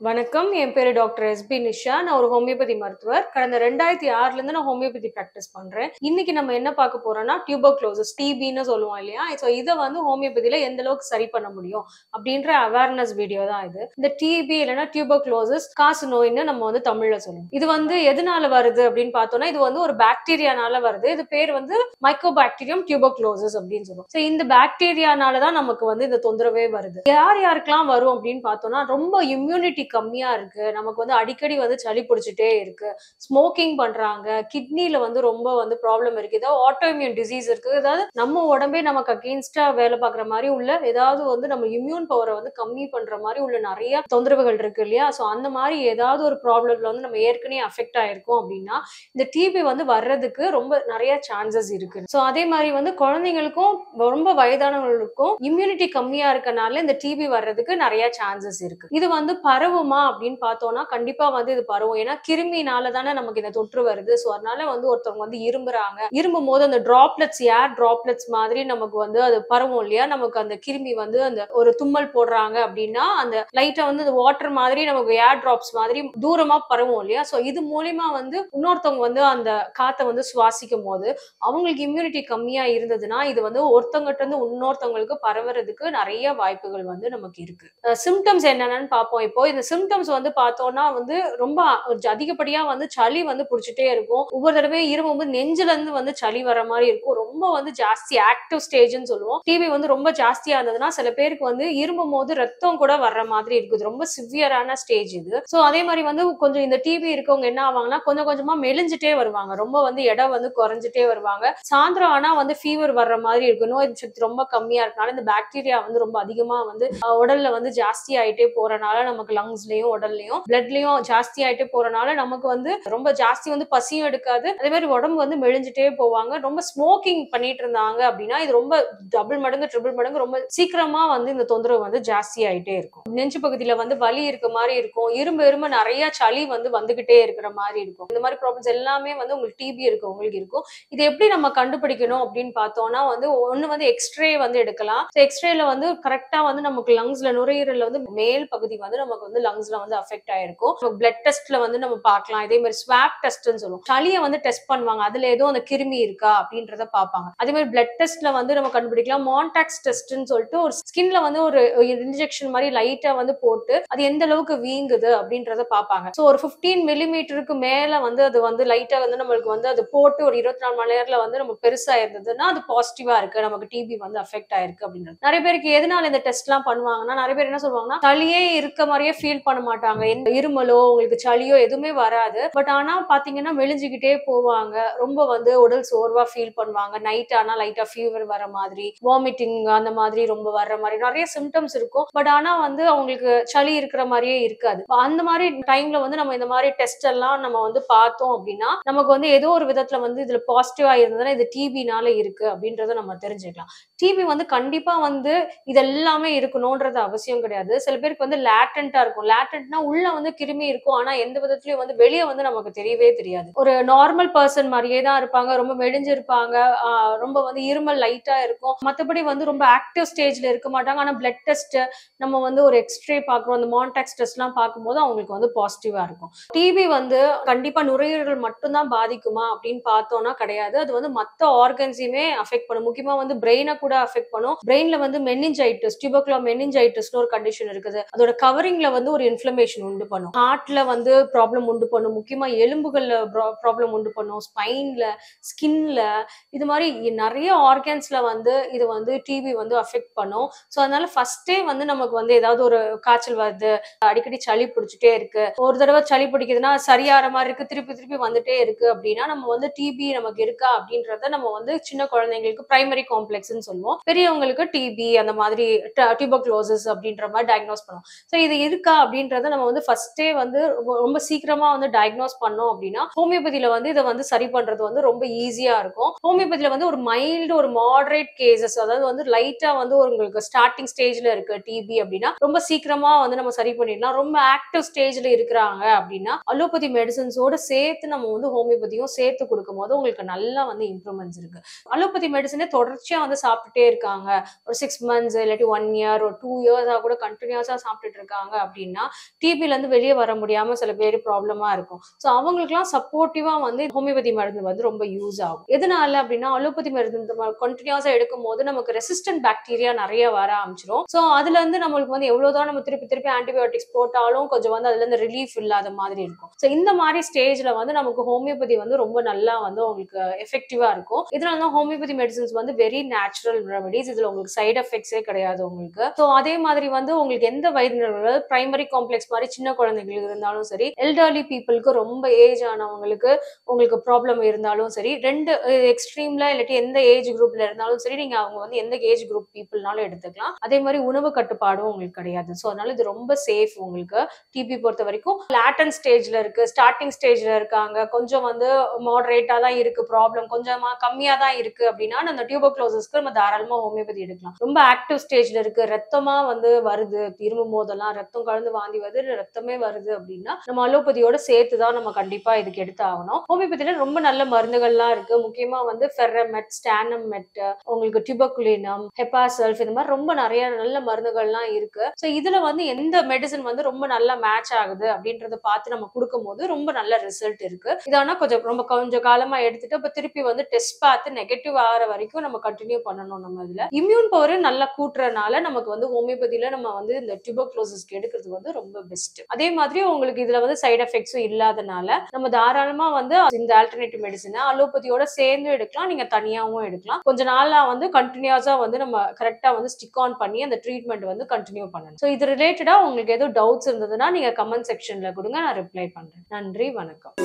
வணக்கம். என் பேரு doctor SP Nisha. நான் ஒரு ஹோமியோபதி மருத்துவர். கடந்த 2006ல இருந்து நான் ஹோமியோபதி பிராக்டிஸ் பண்றேன். இன்னைக்கு நம்ம என்ன பார்க்க போறோம்னா, டியூபர்குலோசிஸ் டிபின்னு சொல்லுவோம் இல்லையா? சோ இத வந்து ஹோமியோபதியில எந்த அளவுக்கு சரி பண்ண முடியும் அப்படின்ற அவேர்னஸ் வீடியோ தான் இது. இந்த டிபி இல்லைன்னா டியூபர்குலோசிஸ் காசு நோய்ன்னு நம்ம வந்து தமிழ்ல சொல்லுவோம். இது வந்து எதனால வருது அப்படின்னு பார்த்தோம்னா, இது வந்து ஒரு பாக்டீரியானால வருது. இது பேர் வந்து மைக்கோபாக்டீரியம் டியூபர்குலோசிஸ் அப்படின்னு சொல்லுவோம். சோ இந்த பாக்டீரியானால தான் நமக்கு வந்து இந்த தொந்தரவே வருது. யார் யாருக்கெல்லாம் வரும் அப்படின்னு பார்த்தோம்னா, ரொம்ப இம்யூனிட்டி கம்மியா இருக்கு, நமக்கு வந்து அடிக்கடி வந்து சளி பிடிச்சிட்டே இருக்கு, ஸ்மோக்கிங் பண்றாங்க, கிட்னில வந்து ரொம்ப வந்து ப்ராப்ளம் இருக்கு, ஏதாவது ஆட்டோஇம்யூன் டிசீஸ் இருக்கு, ஏதாவது நம்ம உடம்பே நமக்கு அகெயின்ஸ்டா வேலை பார்க்குற மாதிரி உள்ள ஏதாவது வந்து நம்ம இம்யூன் பவரை வந்து கம்மி பண்ற மாதிரி உள்ள நிறைய தொந்தரவுகள் இருக்கு இல்லையா? ஸோ அந்த மாதிரி ஏதாவது ஒரு ப்ராப்ளம்ல வந்து நம்ம ஏற்கனவே அஃபெக்ட் ஆயிருக்கோம் அப்படின்னா இந்த டிபி வந்து வர்றதுக்கு ரொம்ப நிறைய சான்சஸ் இருக்கு. ஸோ அதே மாதிரி வந்து குழந்தைங்களுக்கும் ரொம்ப வயதானவங்களுக்கும் இம்யூனிட்டி கம்மியா இருக்கனால இந்த டிபி வர்றதுக்கு நிறைய சான்சஸ் இருக்கு. இது வந்து பரவுமா அப்படின்னு பார்த்தோம்னா கண்டிப்பா வந்து இது பரவும். ஏன்னா கிருமினால தானே நமக்கு இந்த தொற்று வருது. ஸோ அதனால வந்து ஒருத்தவங்க வந்து இரும்புறாங்க, இரும்பும் போது அந்த டிராப்லெட்ஸ் ஏர் டிராப்லெட்ஸ் மாதிரி நமக்கு வந்து அது பரவும் இல்லையா? நமக்கு அந்த கிருமி வந்து அந்த ஒரு தும்மல் போடுறாங்க அப்படின்னா அந்த லைட்டா வந்து அந்த வாட்டர் மாதிரி நமக்கு ஏர் டிராப்ஸ் மாதிரி தூரமா பரவும் இல்லையா? ஸோ இது மூலியமா வந்து இன்னொருத்தவங்க வந்து அந்த காத்தை வந்து சுவாசிக்கும் போது அவங்களுக்கு இம்யூனிட்டி கம்மியா இருந்ததுன்னா இது வந்து ஒருத்தவங்கிட்ட இருந்து இன்னொருத்தவங்களுக்கு பரவுறதுக்கு நிறைய வாய்ப்புகள் வந்து நமக்கு இருக்கு. சிம்டம்ஸ் என்னென்னு பார்ப்போம். இப்போ இந்த சிம்டம்ஸ் வந்து பார்த்தோம்னா வந்து ரொம்ப அதிகப்படியா வந்து சளி வந்து பிடிச்சிட்டே இருக்கும். ஒவ்வொரு தடவையும் இருமும்போது நெஞ்சில இருந்து வந்து சளி வர மாதிரி இருக்கும். ரொம்ப வந்து ஜாஸ்தி ஆக்டிவ் ஸ்டேஜ்னு சொல்லுவோம். டிபி வந்து ரொம்ப ஜாஸ்தியா இருந்ததுன்னா சில பேருக்கு வந்து இருமும் போது ரத்தம் கூட வர்ற மாதிரி இருக்குது. ரொம்ப சிவியரான ஸ்டேஜ் இது. ஸோ அதே மாதிரி வந்து கொஞ்சம் இந்த டிபி இருக்கவங்க என்ன ஆவாங்கன்னா கொஞ்சம் கொஞ்சமா மெலிஞ்சிட்டே வருவாங்க. ரொம்ப வந்து எடை வந்து குறைஞ்சிட்டே வருவாங்க. சாயந்தரம் ஆனா வந்து ஃபீவர் வர்ற மாதிரி இருக்கும். நோய் சக்தி ரொம்ப கம்மியா இருக்கனால இந்த பாக்டீரியா வந்து ரொம்ப அதிகமா வந்து உடல்ல வந்து ஜாஸ்தி ஆயிட்டே போறனால நமக்கு லங்ஸ்லயும் உடல்லயும் பிளட்லயும் ஜாஸ்தி ஆயிட்டே போறனால நமக்கு வந்து ரொம்ப ஜாஸ்தி வந்து பசியும் எடுக்காது. அதே மாதிரி உடம்பு வந்து மெலிஞ்சிட்டே போவாங்க. ரொம்ப ஸ்மோக்கிங் பண்ணிட்டு இருந்தாங்க அப்படின்னா இது ரொம்ப டபுள் மடங்கு ட்ரிபிள் மடங்கு ரொம்ப சீக்கிரமா வந்து இந்த தொந்தரவு வந்து ஜாஸ்தி ஆயிட்டே இருக்கும். நெஞ்சு பகுதியில வந்து வலி இருக்க மாதிரி இருக்கும். இரும்பு இரும்பு நிறைய சளி வந்து வந்துகிட்டே இருக்கிற மாதிரி இருக்கும். இந்த மாதிரி ப்ராப்ளம்ஸ் எல்லாமே வந்து உங்களுக்கு டிபி இருக்கவங்களுக்கு இருக்கும். இது எப்படி நம்ம கண்டுபிடிக்கணும் அப்படின்னு பார்த்தோம்னா வந்து ஒண்ணு வந்து எக்ஸ்ரே வந்து எடுக்கலாம். எக்ஸ்ரேல வந்து கரெக்டா வந்து நமக்கு லங்ஸ்ல நுரையீரல்ல வந்து மேல் பகுதி வந்து நமக்கு வந்து லங்ஸ்ல வந்து அஃபெக்ட் ஆயிருக்கும். பிளட் டெஸ்ட்ல வந்து நம்ம பார்க்கலாம். இதே மாதிரி ஸ்வாப் டெஸ்ட்னு சொல்லுவோம். சளியை வந்து டெஸ்ட் பண்ணுவாங்க. அதுல ஏதோ அந்த கிருமி இருக்கா அப்படின்றத பார்ப்பாங்க. அதே மாதிரி பிளட் டெஸ்ட்ல வந்து நம்ம கண்டுபிடிக்கலாம். மான்டாக்ஸ் டெஸ்ட்னு சொல்லிட்டு ஒரு ஸ்கின்ல வந்து ஒரு இன்ஜெக்ஷன் மாதிரி லைட்டா வந்து போட்டு அது எந்த அளவுக்கு வீங்குது அப்படின்றத பார்ப்பாங்க. ஸோ ஒரு 15 மில்லிமீட்டருக்கு மேல வந்து அது வந்து லைட்டா வந்து நம்மளுக்கு வந்து அது போட்டு ஒரு 24 மணி நேரத்துல வந்து நமக்கு பெருசா இருந்ததுன்னா அது பாசிட்டிவா இருக்கு, நமக்கு டிபி வந்து அஃபெக்ட் ஆயிருக்கு அப்படின்றது. நிறைய பேருக்கு எதனால இந்த டெஸ்ட் எல்லாம் பண்ணுவாங்கன்னா நிறைய பேர் என்ன சொல்லுவாங்கன்னா சளியே இருக்க மாதிரியே ஃபீல் பண்ண மாட்டாங்க. இருமலோ உங்களுக்கு சளியோ எதுவுமே வராது. பட் ஆனா பாத்தீங்கன்னா மெலிஞ்சுக்கிட்டே போவாங்க. ரொம்ப வந்து உடல் சோர்வா ஃபீல் பண்ணுவாங்க. நைட் ஆனா லைட்டா ஃபீவர் வர மாதிரி, வாமிட்டிங் அந்த மாதிரி ரொம்ப வர்ற மாதிரி நிறைய சிம்டம்ஸ் இருக்கும். பட் ஆனா வந்து அவங்களுக்கு சளி இருக்கிற மாதிரியே இருக்காது. அந்த மாதிரி டைம்ல வந்து நம்ம இந்த மாதிரி டெஸ்ட் எல்லாம் நம்ம வந்து பார்த்தோம் அப்படின்னா நமக்கு வந்து ஏதோ ஒரு விதத்துல வந்து இதுல பாசிட்டிவா இருந்ததுன்னா இது டிபினால இருக்கு அப்படின்றத நம்ம தெரிஞ்சுக்கலாம். டிபி வந்து கண்டிப்பா வந்து இது எல்லாமே இருக்கணும்ன்றது அவசியம் கிடையாது. சில பேருக்கு வந்து லேட்டன்ட்டா இருக்கும். லேட்டன்ட்னா உள்ள வந்து கிருமி இருக்கும். ஆனா எந்த விதத்திலயும் வந்து வெளியே வந்து நமக்கு தெரியவே தெரியாது. ஒரு நார்மல் பர்சன் மாதிரியே தான் இருப்பாங்க. ரொம்ப மெலிஞ்சு இருப்பாங்க. ரொம்ப வந்து இருமல் லைட்டா இருக்கும். மத்தபடி வந்து ரொம்ப ஆக்டிவ் ஸ்டேஜ்ல இருக்க மாட்டாங்க. ஆனா பிளட் டெஸ்ட் நம்ம வந்து ஒரு எக்ஸ்ரே பார்க்குறோம். அந்த மான்டாக்ஸ் டெஸ்ட் எல்லாம் பார்க்கும்போது அவங்களுக்கு வந்து பாசிட்டிவா இருக்கும். டிபி வந்து கண்டிப்பா நுரையீரல் மட்டும்தான் பாதிக்குமா அப்படின்னு பார்த்தோம்னா கிடையாது. அது வந்து மத்த ஆர்கன்ஸையுமே அஃபெக்ட் பண்ணும். முக்கியமா வந்து பிரெயினை கூட அஃபெக்ட் பண்ணும். பிரெயின்ல வந்து மெனிஞ்சைட்டிஸ், டியூபர்குலர் மெனிஞ்சைட்டிஸ்னு ஒரு கண்டிஷன் இருக்குது. அதோட கவரிங்ல வந்து ஒரு இன்ஃப்ளமேஷன் உண்டு பண்ணும். ஹார்ட்ல வந்து ப்ராப்ளம் உண்டு பண்ணும். முக்கியமா எலும்புகள்ல ப்ராப்ளம் உண்டு பண்ணும். ஸ்பைன்ல, ஸ்கின்ல இது மாதிரி நிறைய ஆர்கன்ஸ்ல வந்து இது வந்து டிபி வந்து அஃபெக்ட் பண்ணும். ஸோ அதனால ஃபர்ஸ்டே வந்து நமக்கு வந்து ஏதாவது ஒரு காய்ச்சல் வருது, அடிக்கடி சளி பிடிச்சிட்டே இருக்கு, ஒரு தடவை சளி பிடிக்குதுன்னா சரியாற மாதிரி இருக்கு, திருப்பி திருப்பி வந்துட்டே இருக்கு அப்படின்னா நம்ம வந்து டிபி நமக்கு இருக்கா அப்படின்றத நம்ம வந்து சின்ன குழந்தைங்களுக்கு பிரைமரி காம்ப்ளெக்ஸ்ன்னு சொல்லுவோம். பெரியவங்களுக்கு டிபி அந்த மாதிரி டியூபர்குலோசிஸ் அப்படின்ற மாதிரி டயக்னோஸ் பண்ணுவோம். ஸோ இது இருக்கா அப்படின்றத நம்ம வந்து ஃபர்ஸ்டே வந்து ரொம்ப சீக்கிரமா வந்து டயக்னோஸ் பண்ணோம் அப்படின்னா ஹோமியோபதியில வந்து இதை வந்து சரி பண்றது வந்து ரொம்ப ஈஸியா இருக்கும். ஹோமியோபதியில வந்து ஒரு மைல்டு ஒரு மாடரேட் கேசஸ், அதாவது வந்து லைட்டா வந்து உங்களுக்கு ஸ்டார்டிங் ஸ்டேஜ்ல இருக்கு டிபி அப்படின்னா ரொம்ப சீக்கிரமா வந்து நம்ம சரி பண்ணிடலாம். ரொம்ப ஆக்டிவ் ஸ்டேஜ்ல இருக்கிறாங்க அப்படின்னா அலோபதி மெடிசன்ஸோட சேர்த்து நம்ம வந்து ஹோமியோபதியும் சேர்த்து கொடுக்கும் போது உங்களுக்கு நல்லா வந்து இம்ப்ரூவ்மெண்ட்ஸ் இருக்கு. அலோபதி மெடிசனே தொடர்ச்சியா வந்து சாப்பிட்டுட்டே இருக்காங்க, ஒரு 6 months இல்லாட்டி 1 year ஒரு 2 years கூட கண்டினியூஸா சாப்பிட்டுட்டு இருக்காங்க அப்படின்னா அப்படின்னா டிபில இருந்து வெளியே வர முடியாம சில பேர் ப்ராப்ளமா இருக்கும். ஸோ அவங்களுக்குலாம் சப்போர்ட்டிவா வந்து ஹோமியோபதி மருந்து வந்து ரொம்ப யூஸ் ஆகும். எதனால அப்படின்னா அலோபதி மருந்து கண்டினியூஸா எடுக்கும் போது நமக்கு ரெசிஸ்டன்ட் பாக்டீரியா நிறைய வர ஆரம்பிச்சிடும். ஸோ அதுல இருந்து நம்மளுக்கு வந்து எவ்வளவுதான் நம்ம திருப்பி திருப்பி ஆன்டிபயோட்டிக்ஸ் போட்டாலும் கொஞ்சம் வந்து அதுல இருந்து ரிலீஃப் இல்லாத மாதிரி இருக்கும். ஸோ இந்த மாதிரி ஸ்டேஜ்ல வந்து நமக்கு ஹோமியோபதி வந்து ரொம்ப நல்லா வந்து உங்களுக்கு எஃபெக்டிவா இருக்கும். இதனால தான் ஹோமியோபதி மெடிசன்ஸ் வந்து வெரி நேச்சுரல் ரெமடிஸ். இதுல உங்களுக்கு சைடு எஃபெக்ட்ஸே கிடையாது உங்களுக்கு. ஸோ அதே மாதிரி வந்து உங்களுக்கு எந்த வயதினர்கள் பிரைமரி காம்ப்ளெக்ஸ் மாதிரி சின்ன குழந்தைகளுக்கு இருந்தாலும் சரி, எல்டர்லி பீப்புளுக்கு ரொம்ப ஏஜ் ஆனவங்களுக்கு உங்களுக்கு ப்ராப்ளம் இருந்தாலும் சரி, ரெண்டு எக்ஸ்ட்ரீம்ல இல்லாட்டி எந்த ஏஜ் குரூப்ல இருந்தாலும் சரி, நீங்க அவங்க வந்து எந்த ஏஜ் குரூப் பீப்புள்னாலும் எடுத்துக்கலாம். அதே மாதிரி உணவு கட்டுப்பாடும் உங்களுக்கு கிடையாது. ஸோ அதனால இது ரொம்ப சேஃப் உங்களுக்கு. டிபி பொறுத்த வரைக்கும் லேட்டன் ஸ்டேஜ்ல இருக்கு, ஸ்டார்டிங் ஸ்டேஜ்ல இருக்காங்க, கொஞ்சம் வந்து மாடரேட்டா தான் இருக்கு, ப்ராப்ளம் கொஞ்சமா கம்மியா தான் இருக்கு அப்படின்னா அந்த டியூபர்குலோசிஸ்க்கு நம்ம தாராளமா ஹோமியோபதி எடுக்கலாம். ரொம்ப ஆக்டிவ் ஸ்டேஜ்ல இருக்கு, ரத்தமா வந்து வருது, இருமும் போதெல்லாம் ரத்தம் கலந்து வாந்தி வருது, ரத்தமே வருது அப்படின்னா நம்ம அலோபதியோட சேர்த்து தான் நம்ம கண்டிப்பா இதுக்கு எடுத்து ஆகணும். ஹோமியோபதியில ரொம்ப நல்ல மருந்துகள்லாம் இருக்கு. முக்கியமா வந்து ஃபெர்ரமெட், ஸ்டானமெட், உங்களுக்கு டியூபர்குலினம், ஹெப்பாசல்ஃப், இந்த மாதிரி ரொம்ப நிறைய நல்ல மருந்துகள்லாம் இருக்கு. ஸோ இதுல வந்து எந்த மெடிசன் வந்து ரொம்ப நல்லா மேட்ச் ஆகுது அப்படின்றத பார்த்து நம்ம கொடுக்கும் போது ரொம்ப நல்ல ரிசல்ட் இருக்கு. இதானா கொஞ்சம் காலமா எடுத்துட்டு இப்ப திருப்பி வந்து டெஸ்ட் பார்த்து நெகட்டிவ் ஆகிற வரைக்கும் நம்ம கண்டினியூ பண்ணணும். நம்ம இதுல இம்யூன் பவர் நல்லா கூட்டுறதுனால நமக்கு வந்து ஹோமியோபதியில நம்ம வந்து இந்த டியூபர்குலோசிஸ்க்கு எடுக்கிறது வந்து ரொம்ப பெஸ்ட். அதே மாதிரி உங்களுக்கு இதுல வந்து சைடு எஃபெக்ட்ஸும் இல்லாதனால நம்ம தாராளமா வந்து இந்த ஆல்டர்னேட்டிவ் மெடிசனை அலோபதியோட சேர்ந்து எடுக்கலாம், நீங்க தனியாவும் எடுக்கலாம். கொஞ்ச நாளா வந்து கண்டினியூஸா வந்து நம்ம கரெக்டா வந்து ஸ்டிக் ஆன் பண்ணி அந்த ட்ரீட்மெண்ட் வந்து கண்டினியூ பண்ணணும். ஸோ இது ரிலேட்டடா உங்களுக்கு எதுவும் டவுட்ஸ் இருந்ததுன்னா நீங்க கமெண்ட் செக்ஷன்ல கொடுங்க, நான் ரிப்ளை பண்றேன். நன்றி, வணக்கம்.